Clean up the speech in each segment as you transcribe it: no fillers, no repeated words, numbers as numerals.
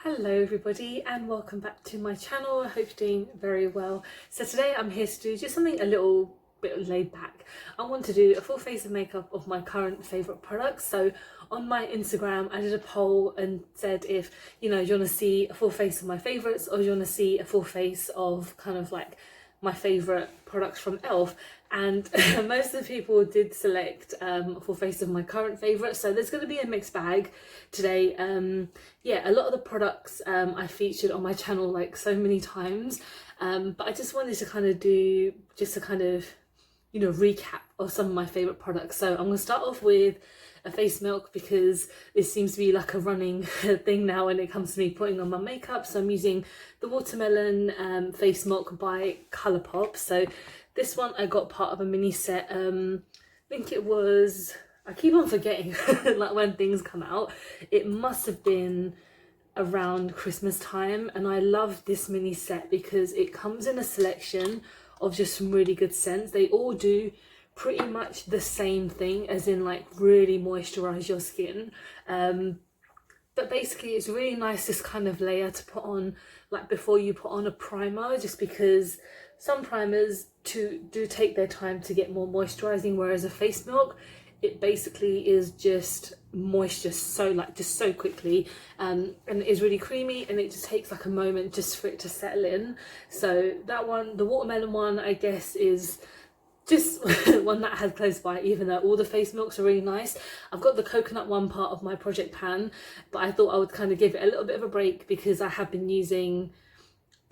Hello everybody and welcome back to my channel. I hope you're doing very well. So today I'm here to do just something a little bit laid back. I want to do a full face of makeup of my current favourite products. So on my Instagram I did a poll and said if you want to see a full face of my favourites or you want to see a full face of kind of like my favourite products from ELF, and most of the people did select a full face of my current favourites, so there's going to be a mixed bag today. Yeah, a lot of the products I featured on my channel like so many times, but I just wanted to kind of do just a kind of recap of some of my favourite products. So I'm going to start off with a face milk because this seems to be like a running thing now when it comes to me putting on my makeup. So I'm using the watermelon face milk by Colourpop. So this one I got part of a mini set. I think it was, I keep on forgetting like when things come out. It must have been around Christmas time, and I love this mini set because it comes in a selection of just some really good scents. They all do pretty much the same thing, as in like really moisturize your skin, but basically it's really nice, this kind of layer to put on like before you put on a primer, just because some primers do take their time to get more moisturizing, whereas a face milk, it basically is just moisture just so quickly, and it is really creamy, and it just takes like a moment just for it to settle in. So that one, the watermelon one, I guess is just one that I had close by, even though all the face milks are really nice. I've got the coconut one part of my project pan, but I thought I would kind of give it a little bit of a break because I have been using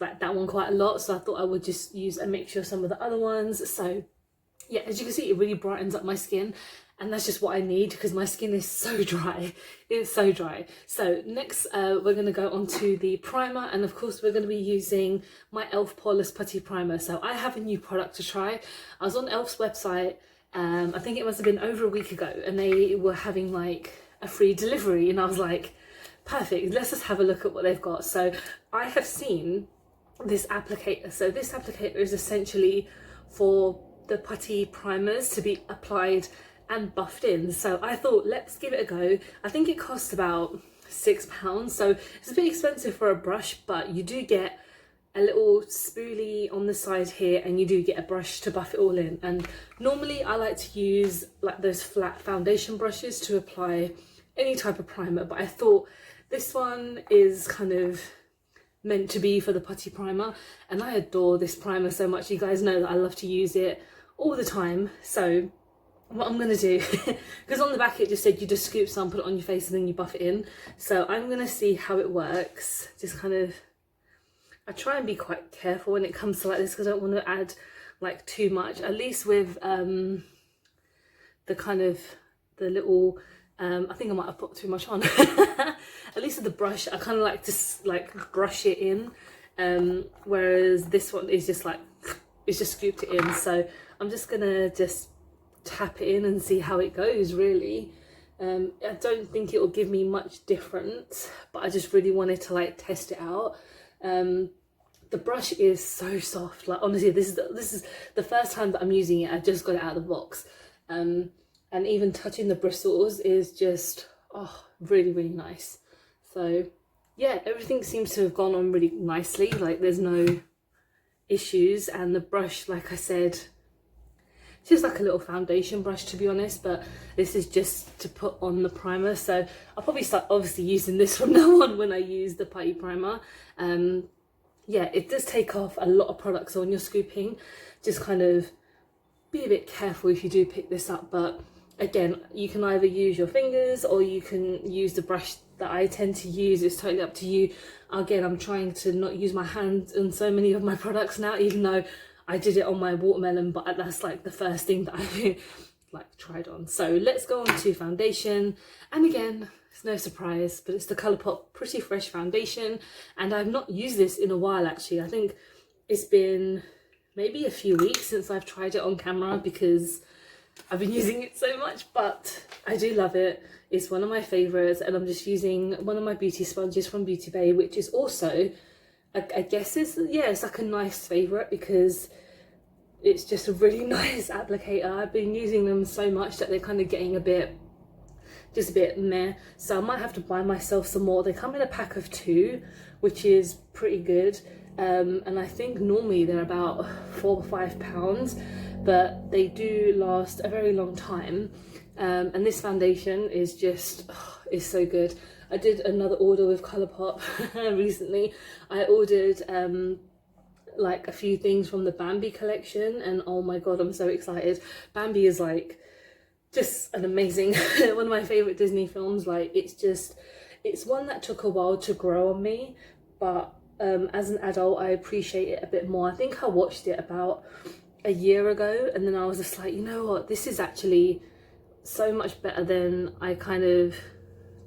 like that one quite a lot, so I thought I would just use a mixture of some of the other ones. So yeah, as you can see, it really brightens up my skin, and that's just what I need because my skin is so dry. It's so dry. So next we're going to go on to the primer, and of course we're going to be using my ELF Poreless Putty Primer. So I have a new product to try. I was on ELF's website, I think it must have been over a week ago, and they were having like a free delivery, and I was like, perfect, let's just have a look at what they've got. So I have seen this applicator. So this applicator is essentially for the putty primers to be applied and buffed in. So I thought, let's give it a go. I think it costs about £6, so it's a bit expensive for a brush, but you do get a little spoolie on the side here, and you do get a brush to buff it all in. And normally I like to use like those flat foundation brushes to apply any type of primer, but I thought this one is kind of meant to be for the putty primer, and I adore this primer so much. You guys know that I love to use it all the time. So what I'm going to do, because on the back it just said you just scoop some, put it on your face, and then you buff it in. So I'm going to see how it works. Just kind of, I try and be quite careful when it comes to like this because I don't want to add like too much, at least with the kind of the little I think I might have put too much on. At least with the brush I kind of like to like brush it in, whereas this one is just like, it's just scooped it in. So I'm just gonna just tap it in and see how it goes, really. I don't think it will give me much difference, but I just really wanted to like test it out. The brush is so soft, like honestly this is the first time that I'm using it. I just got it out of the box, and even touching the bristles is just really nice. So yeah, everything seems to have gone on really nicely, like there's no issues. And the brush, like I said, it's just like a little foundation brush, to be honest, but this is just to put on the primer. So I'll probably start obviously using this from now on when I use the putty primer. Yeah, it does take off a lot of products on your scooping. Just kind of be a bit careful if you do pick this up, but again, you can either use your fingers or you can use the brush that I tend to use. It's totally up to you. Again, I'm trying to not use my hands in so many of my products now, even though I did it on my watermelon, but that's like the first thing that I like tried on. So let's go on to foundation. And again, it's no surprise, but it's the Colourpop Pretty Fresh Foundation. And I've not used this in a while, actually. I think it's been maybe a few weeks since I've tried it on camera because I've been using it so much, but I do love it. It's one of my favourites, and I'm just using one of my beauty sponges from Beauty Bay, which is also, I guess it's like a nice favourite because it's just a really nice applicator. I've been using them so much that they're kind of getting a bit just a bit meh. So I might have to buy myself some more. They come in a pack of 2, which is pretty good. And I think normally they're about £4 or £5, but they do last a very long time. And this foundation is just, is so good. I did another order with Colourpop recently. I ordered like a few things from the Bambi collection, and oh my god, I'm so excited. Bambi is like just an amazing one of my favorite Disney films. Like it's one that took a while to grow on me, but as an adult I appreciate it a bit more. I think I watched it about a year ago, and then I was just like, you know what, this is actually so much better than I kind of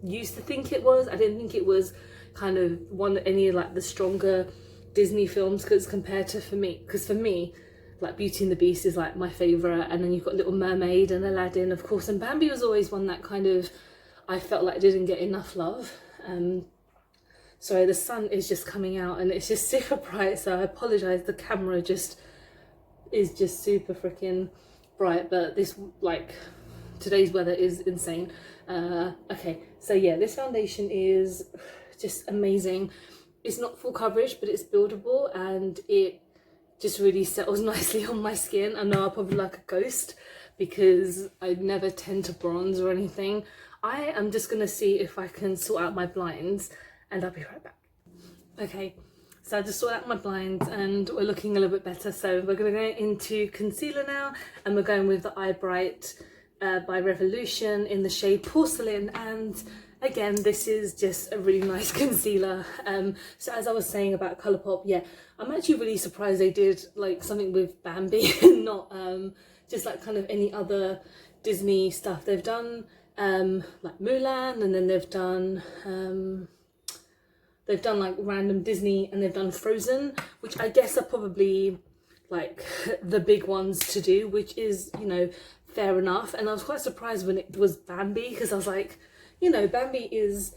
used to think it was. I didn't think it was kind of any like the stronger Disney films, because compared to for me like Beauty and the Beast is like my favourite, and then you've got Little Mermaid and Aladdin, of course, and Bambi was always one that kind of I felt like didn't get enough love. Sorry, the sun is just coming out and it's just super bright, so I apologise, the camera is just super freaking bright, but this, like, today's weather is insane. Okay, so yeah, this foundation is just amazing. It's not full coverage, but it's buildable, and it just really settles nicely on my skin. I know I probably look like a ghost because I never tend to bronze or anything. I am just gonna see if I can sort out my blinds, and I'll be right back. Okay, so I just sorted out my blinds and we're looking a little bit better. So we're gonna go into concealer now, and we're going with the Eye Bright by Revolution in the shade Porcelain. And again, this is just a really nice concealer. So as I was saying about Colourpop, yeah, I'm actually really surprised they did like something with Bambi and not just like kind of any other Disney stuff. They've done like Mulan, and then they've done like random Disney, and they've done Frozen, which I guess are probably like the big ones to do, which is, you know, fair enough. And I was quite surprised when it was Bambi, because I was like, you know, Bambi is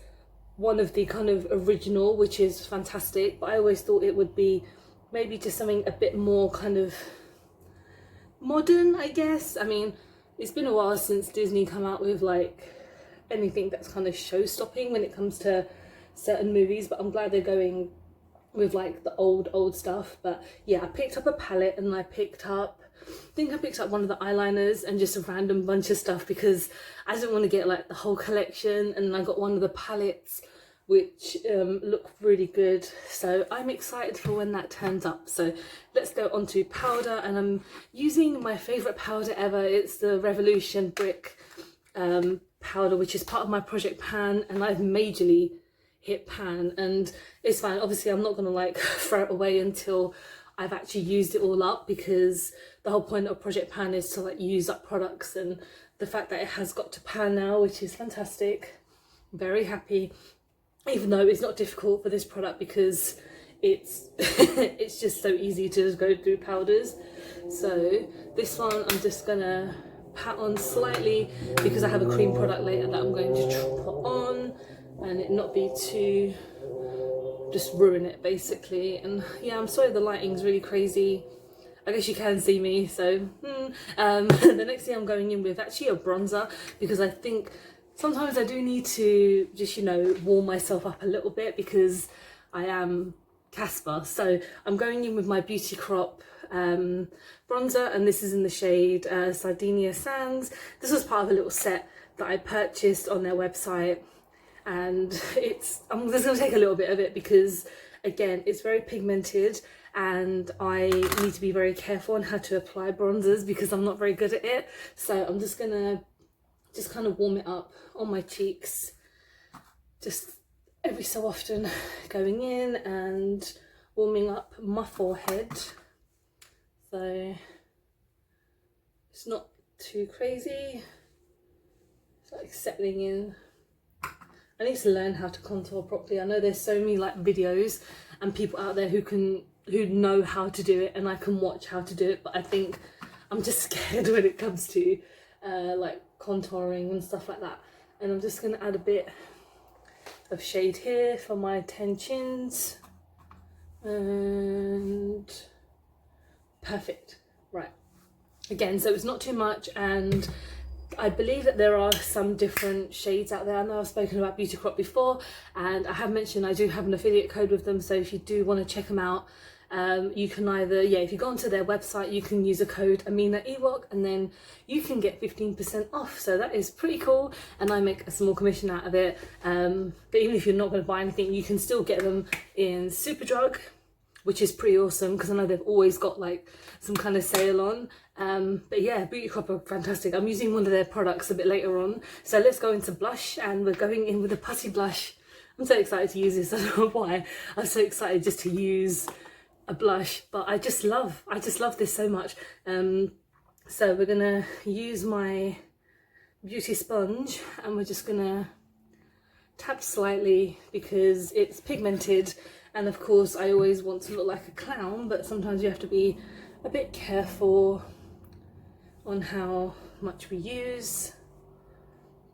one of the kind of original, which is fantastic, but I always thought it would be maybe just something a bit more kind of modern, I guess. I mean, it's been a while since Disney come out with like anything that's kind of show-stopping when it comes to certain movies, but I'm glad they're going with like the old stuff. But yeah, I picked up a palette, and I picked up one of the eyeliners and just a random bunch of stuff because I didn't want to get like the whole collection. And I got one of the palettes which look really good, so I'm excited for when that turns up. So let's go on to powder, and I'm using my favorite powder ever. It's the Revolution Brick powder, which is part of my project Pan, and I've majorly hit Pan, and it's fine. Obviously I'm not gonna like throw it away until I've actually used it all up, because the whole point of Project Pan is to like use up products, and the fact that it has got to Pan now, which is fantastic. I'm very happy, even though it's not difficult for this product because it's it's just so easy to just go through powders. So this one I'm just gonna pat on slightly because I have a cream product later that I'm going to put on, and it not be too, just ruin it basically. And yeah, I'm sorry the lighting's really crazy. I guess you can see me, so the next thing I'm going in with actually a bronzer, because I think sometimes I do need to just, you know, warm myself up a little bit because I am Casper. So I'm going in with my Beauty Crop bronzer, and this is in the shade Sardinia Sands. This was part of a little set that I purchased on their website, and I'm just going to take a little bit of it because again, it's very pigmented, and I need to be very careful on how to apply bronzers because I'm not very good at it. So I'm just gonna kind of warm it up on my cheeks, just every so often, going in and warming up my forehead. So it's not too crazy, it's like settling in. I need to learn how to contour properly. I know there's so many like videos and people out there who know how to do it, and I can watch how to do it, but I think I'm just scared when it comes to like contouring and stuff like that. And I'm just going to add a bit of shade here for my 10 chins, and perfect. Right, again, so it's not too much, and I believe that there are some different shades out there. I know I've spoken about Beauty Crop before, and I have mentioned I do have an affiliate code with them, so if you do want to check them out, you can either, if you go onto their website, you can use a code Ameena Ewok, and then you can get 15% off. So that is pretty cool, and I make a small commission out of it. But even if you're not going to buy anything, you can still get them in Superdrug, which is pretty awesome because I know they've always got like some kind of sale on. But yeah, Beauty Crop are fantastic. I'm using one of their products a bit later on. So let's go into blush, and we're going in with a putty blush. I'm so excited to use this. I don't know why. I'm so excited just to use a blush, but I just love this so much. So we're gonna use my beauty sponge, and we're just gonna tap slightly because it's pigmented, and of course I always want to look like a clown, but sometimes you have to be a bit careful on how much we use.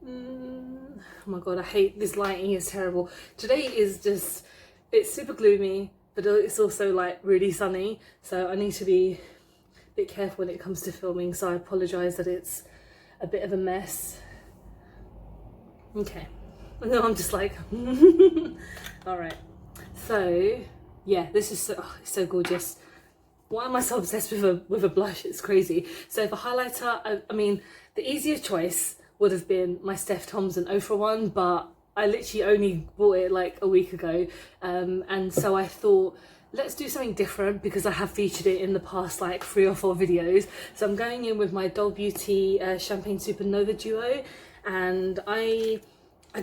Oh my god, I hate this lighting, is terrible. Today is just, it's super gloomy, but it's also like really sunny, so I need to be a bit careful when it comes to filming, so I apologise that it's a bit of a mess. Okay, no, I'm just like alright, so yeah, this is so gorgeous. Why am I so obsessed with a blush? It's crazy. So for highlighter, I mean, the easier choice would have been my Steph Thompson Ofra one, but I literally only bought it like a week ago, and so I thought, let's do something different because I have featured it in the past like 3 or 4 videos. So I'm going in with my Doll Beauty Champagne Supernova Duo, and I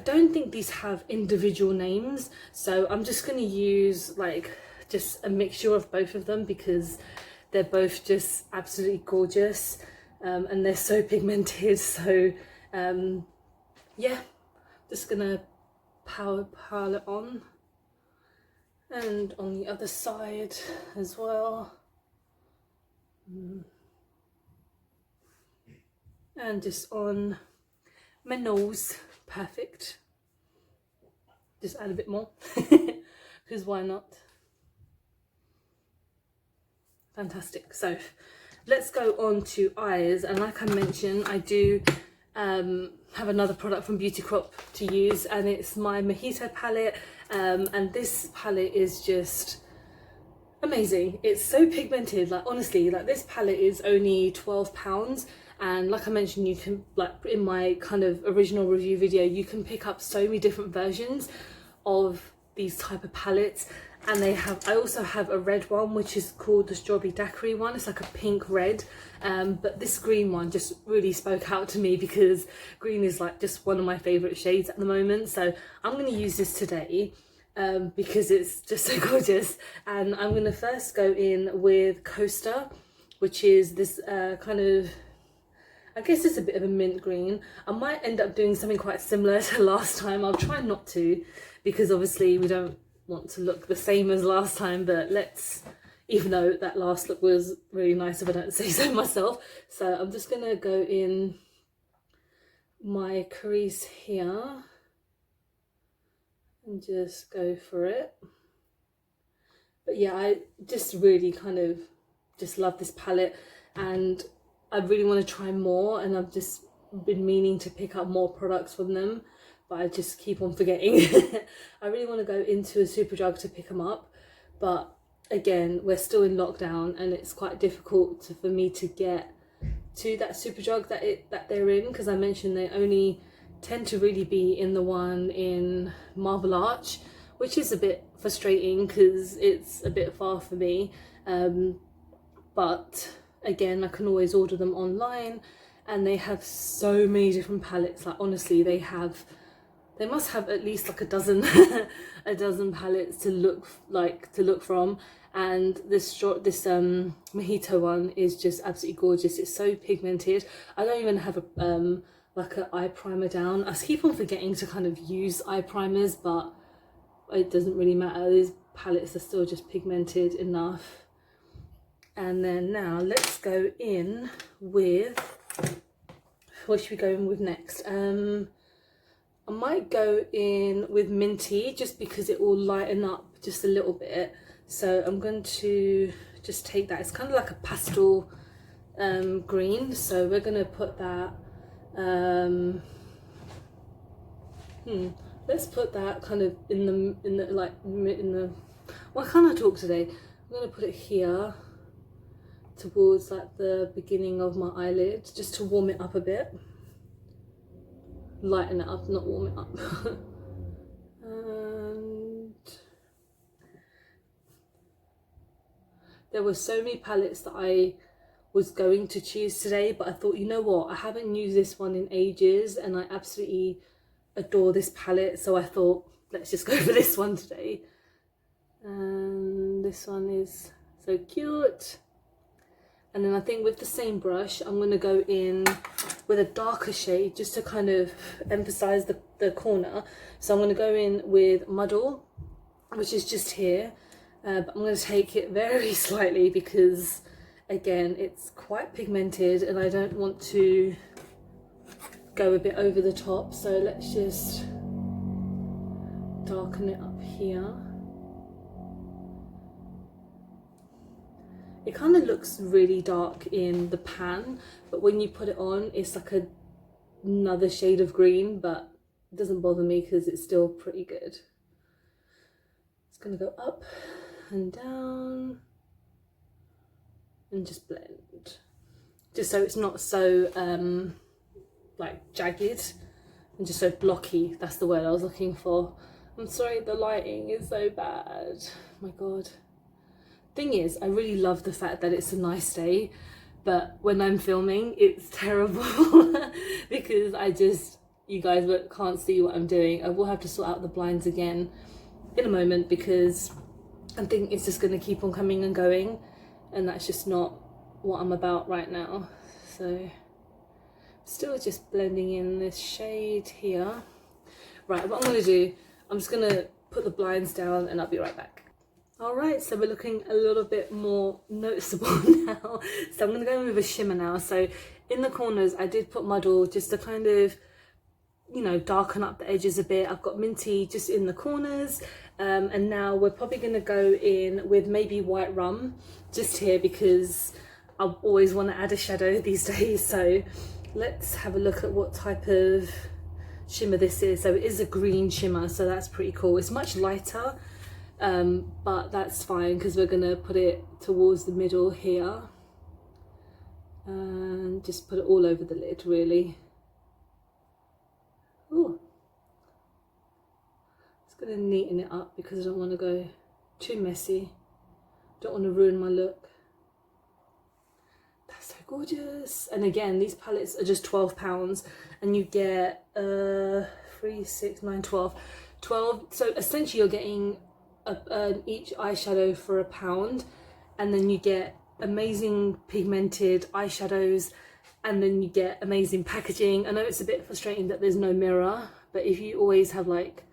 don't think these have individual names, so I'm just going to use like just a mixture of both of them because they're both just absolutely gorgeous, and they're so pigmented. So yeah, just gonna pile it on, and on the other side as well, and just on my nose. Perfect. Just add a bit more because why not? Fantastic. So let's go on to eyes, and like I mentioned, I do have another product from Beauty Crop to use, and it's my Mojito palette, and this palette is just amazing. It's so pigmented, like honestly, like this palette is only £12, and like I mentioned, you can, like in my kind of original review video, you can pick up so many different versions of these type of palettes, and I also have a red one which is called the Strawberry Daiquiri one. It's like a pink red, but this green one just really spoke out to me because green is like just one of my favorite shades at the moment. So I'm going to use this today because it's just so gorgeous, and I'm going to first go in with Coaster, which is this kind of, I guess it's a bit of a mint green. I might end up doing something quite similar to last time. I'll try not to, because obviously we don't want to look the same as last time, but let's, even though that last look was really nice if I don't say so myself. So I'm just going to go in my crease here and just go for it. But yeah, I just really kind of just love this palette, and I really want to try more, and I've just been meaning to pick up more products from them, but I just keep on forgetting. I really want to go into a Superdrug to pick them up, but again, we're still in lockdown, and it's quite difficult for me to get to that Superdrug that they're in, because I mentioned they only tend to really be in the one in Marble Arch, which is a bit frustrating because it's a bit far for me, but again, I can always order them online, and they have so many different palettes. Like honestly, they must have at least like a dozen a dozen palettes to look from, and this Mojito one is just absolutely gorgeous. It's so pigmented. I don't even have a like an eye primer down. I keep on forgetting to kind of use eye primers, but it doesn't really matter. These palettes are still just pigmented enough. And then now let's go in with, what should we go in with next? I might go in with Minty, just because it will lighten up just a little bit. So I'm going to just take that. It's kind of like a pastel green, so we're going to put that Let's put that kind of in the why can't I talk today? I'm gonna put it here towards like the beginning of my eyelid, just to warm it up a bit. Lighten it up, not warm it up. And there were so many palettes that I was going to choose today, but I thought, you know what, I haven't used this one in ages and I absolutely adore this palette, so I thought let's just go for this one today. And this one is so cute. And then I think with the same brush I'm going to go in with a darker shade just to kind of emphasize the corner. So I'm going to go in with Muddle, which is just here, but I'm going to take it very slightly because again it's quite pigmented and I don't want to go a bit over the top. So let's just darken it up here. It kind of looks really dark in the pan, but when you put it on, it's like another shade of green, but it doesn't bother me because it's still pretty good. It's gonna go up and down and just blend. Just so it's not so like jagged and just so blocky. That's the word I was looking for. I'm sorry, the lighting is so bad. Oh my God. Thing is, I really love the fact that it's a nice day, but when I'm filming it's terrible because you guys can't see what I'm doing. I will have to sort out the blinds again in a moment because I think it's just going to keep on coming and going, and that's just not what I'm about right now. So still just blending in this shade here. Right, what I'm going to do, I'm just going to put the blinds down and I'll be right back. Alright, so we're looking a little bit more noticeable now. So I'm going to go in with a shimmer now. So in the corners I did put Muddle just to kind of, you know, darken up the edges a bit. I've got Minty just in the corners, and now we're probably going to go in with maybe White Rum just here because I always want to add a shadow these days. So let's have a look at what type of shimmer this is. So it is a green shimmer, so that's pretty cool. It's much lighter, but that's fine because we're gonna put it towards the middle here and just put it all over the lid really. Ooh. Just gonna neaten it up because I don't want to go too messy, don't want to ruin my look. That's so gorgeous. And again, these palettes are just £12 and you get 3, 6, 9, 12, so essentially you're getting each eyeshadow for £1, and then you get amazing pigmented eyeshadows, and then you get amazing packaging. I know it's a bit frustrating that there's no mirror, but if you always have, like,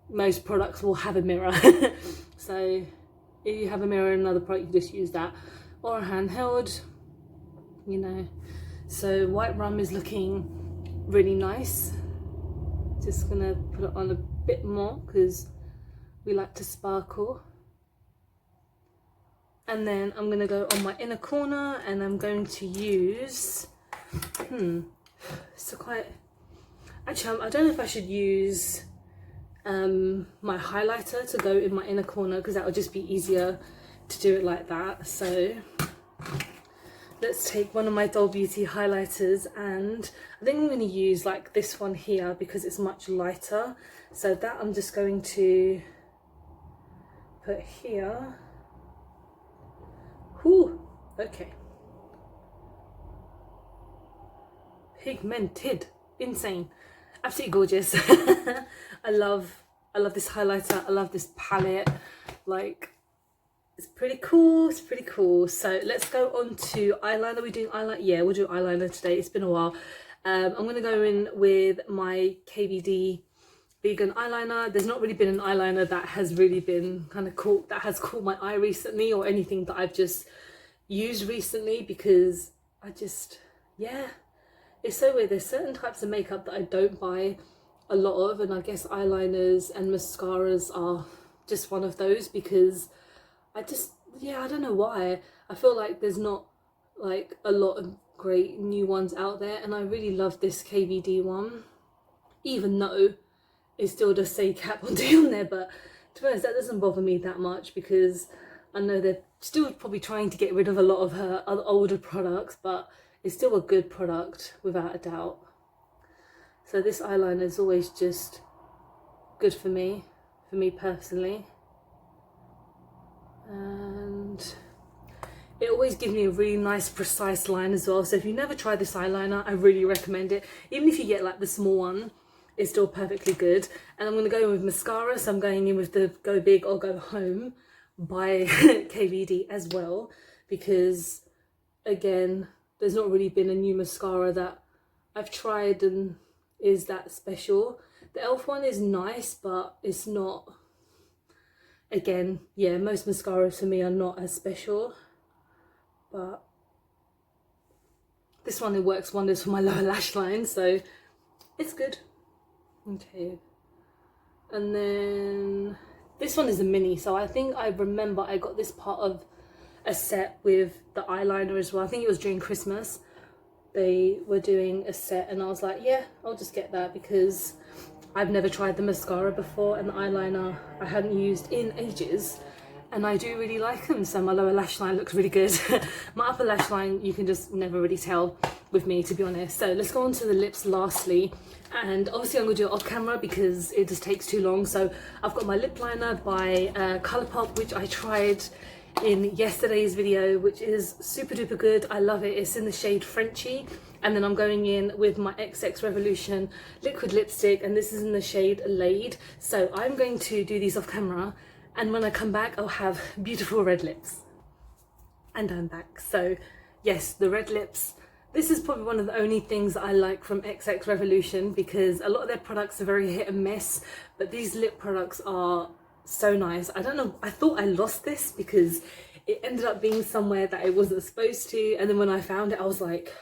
most products will have a mirror. So if you have a mirror in another product, you just use that, or a handheld, you know. So White Rum is looking really nice. Just gonna put it on a bit more because we like to sparkle. And then I'm going to go on my inner corner and I'm going to use, so quite, actually I don't know if I should use my highlighter to go in my inner corner because that would just be easier to do it like that. So let's take one of my Doll Beauty highlighters, and I think I'm going to use like this one here because it's much lighter. So that I'm just going to put here. Ooh, okay. Pigmented, insane, absolutely gorgeous. I love this highlighter. I love this palette. Like, it's pretty cool. It's pretty cool. So let's go on to eyeliner. We're doing eyeliner. Yeah, we'll do eyeliner today. It's been a while. I'm gonna go in with my KVD vegan eyeliner. There's not really been an eyeliner that has really been kind of caught, that has caught my eye recently, or anything that I've just used recently, because I just, yeah, it's so weird. There's certain types of makeup that I don't buy a lot of, and I guess eyeliners and mascaras are just one of those, because I just, yeah, I don't know why. I feel like there's not like a lot of great new ones out there, and I really love this KVD one, even though it still does say Kat Von D on there. But to be honest, that doesn't bother me that much because I know they're still probably trying to get rid of a lot of her other older products, but it's still a good product without a doubt. So this eyeliner is always just good for me personally, and it always gives me a really nice precise line as well. So if you never tried this eyeliner, I really recommend it. Even if you get like the small one, it's still perfectly good. And I'm going to go in with mascara, so I'm going in with the Go Big or Go Home by KVD as well, because again, there's not really been a new mascara that I've tried and is that special. The e.l.f. one is nice, but it's not, again, yeah, most mascaras for me are not as special, but this one, it works wonders for my lower lash line, so it's good. Okay, and then this one is a mini, so I think I remember I got this part of a set with the eyeliner as well. I think it was during Christmas they were doing a set, and I was like, yeah, I'll just get that because I've never tried the mascara before, and the eyeliner I hadn't used in ages, and I do really like them. So my lower lash line looks really good. My upper lash line, you can just never really tell with me, to be honest. So let's go on to the lips lastly, and obviously I'm going to do it off camera because it just takes too long. So I've got my lip liner by Colourpop, which I tried in yesterday's video, which is super duper good. I love it. It's in the shade Frenchy, and then I'm going in with my XX Revolution liquid lipstick, and this is in the shade Laid. So I'm going to do these off camera, and when I come back I'll have beautiful red lips. And I'm back. So yes, the red lips, this is probably one of the only things that I like from XX Revolution, because a lot of their products are very hit and miss, but these lip products are so nice. I don't know, I thought I lost this because it ended up being somewhere that it wasn't supposed to, and then when I found it I was like,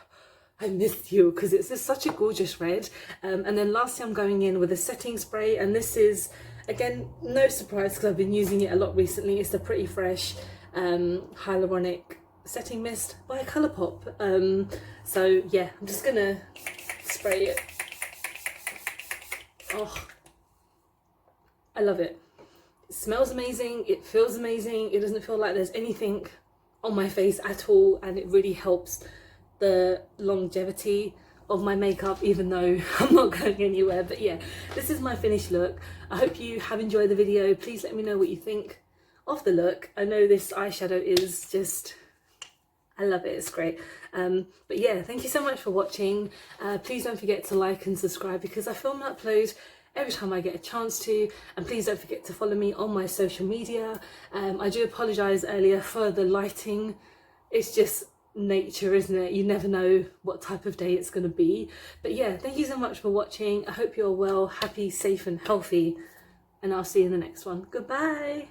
I missed you, because it's just such a gorgeous red. And then lastly I'm going in with a setting spray, and this is, again, no surprise because I've been using it a lot recently. It's the Pretty Fresh Hyaluronic Setting Mist by Colourpop. So yeah, I'm just gonna spray it. Oh, I love it. It smells amazing, it feels amazing, it doesn't feel like there's anything on my face at all, and it really helps the longevity of my makeup, even though I'm not going anywhere. But yeah, this is my finished look. I hope you have enjoyed the video. Please let me know what you think of the look. I know this eyeshadow is just, I love it, it's great. But yeah, thank you so much for watching. Please don't forget to like and subscribe because I film and upload every time I get a chance to, and please don't forget to follow me on my social media. I do apologise earlier for the lighting. It's just nature, isn't it? You never know what type of day it's going to be. But yeah, thank you so much for watching. I hope you're well, happy, safe and healthy, and I'll see you in the next one. Goodbye.